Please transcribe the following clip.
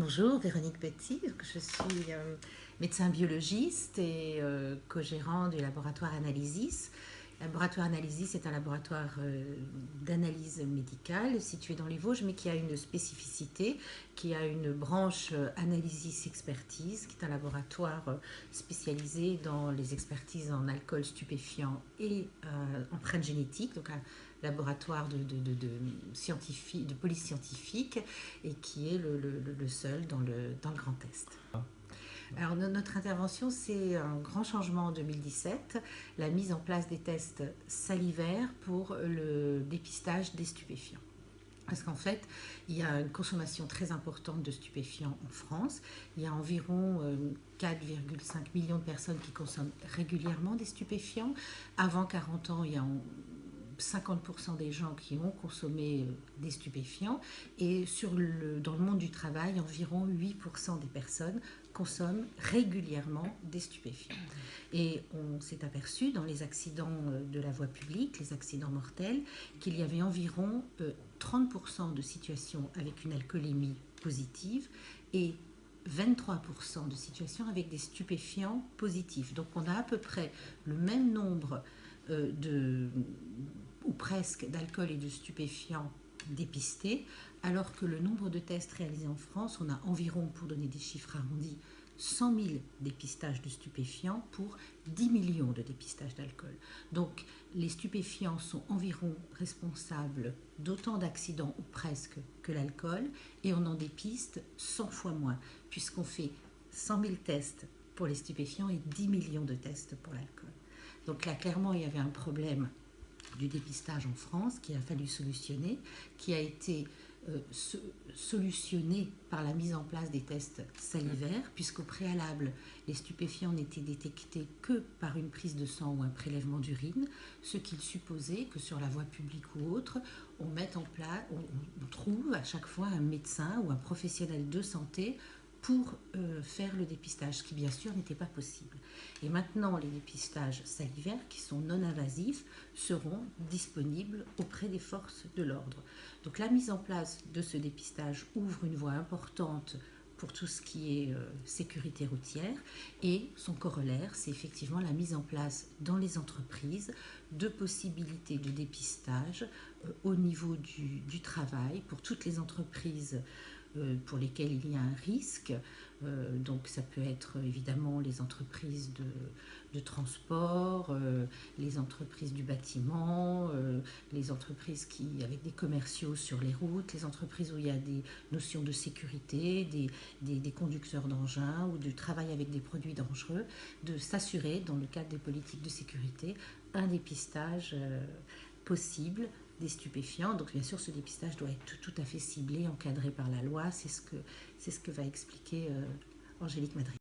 Bonjour, Véronique Petit. Je suis médecin biologiste et co-gérant du laboratoire Analysis. Le laboratoire Analysis est un laboratoire d'analyse médicale situé dans les Vosges, mais qui a une spécificité, qui a une branche Analysis Expertise, qui est un laboratoire spécialisé dans les expertises en alcool stupéfiant et empreinte génétique, donc un laboratoire de police scientifique et qui est le seul dans le Grand Est. Alors notre intervention, c'est un grand changement en 2017, la mise en place des tests salivaires pour le dépistage des stupéfiants. Parce qu'en fait, il y a une consommation très importante de stupéfiants en France. Il y a environ 4,5 millions de personnes qui consomment régulièrement des stupéfiants. Avant 40 ans, il y a 50% des gens qui ont consommé des stupéfiants et dans le monde du travail, environ 8% des personnes consomment régulièrement des stupéfiants. Et on s'est aperçu dans les accidents de la voie publique, les accidents mortels, qu'il y avait environ 30% de situations avec une alcoolémie positive et 23% de situations avec des stupéfiants positifs. Donc on a à peu près le même nombre ou presque d'alcool et de stupéfiants dépistés, alors que le nombre de tests réalisés en France, on a environ, pour donner des chiffres arrondis, 100 000 dépistages de stupéfiants pour 10 millions de dépistages d'alcool. Donc les stupéfiants sont environ responsables d'autant d'accidents ou presque que l'alcool, et on en dépiste 100 fois moins, puisqu'on fait 100 000 tests pour les stupéfiants et 10 millions de tests pour l'alcool. Donc là, clairement, il y avait un problème du dépistage en France qu'il a fallu solutionner, qui a été solutionné par la mise en place des tests salivaires, puisqu'au préalable, les stupéfiants n'étaient détectés que par une prise de sang ou un prélèvement d'urine, ce qui supposait que sur la voie publique ou autre, on trouve à chaque fois un médecin ou un professionnel de santé pour faire le dépistage, ce qui bien sûr n'était pas possible. Et maintenant, les dépistages salivaires, qui sont non invasifs, seront disponibles auprès des forces de l'ordre. Donc la mise en place de ce dépistage ouvre une voie importante pour tout ce qui est sécurité routière, et son corollaire, c'est effectivement la mise en place dans les entreprises de possibilités de dépistage au niveau du travail pour toutes les entreprises pour lesquels il y a un risque. Donc ça peut être évidemment les entreprises de transport, les entreprises du bâtiment, les entreprises avec des commerciaux sur les routes, les entreprises où il y a des notions de sécurité, des conducteurs d'engins ou du travail avec des produits dangereux, de s'assurer, dans le cadre des politiques de sécurité, un dépistage possible des stupéfiants. Donc bien sûr, ce dépistage doit être tout à fait ciblé, encadré par la loi. C'est ce que va expliquer Angélique Madrid.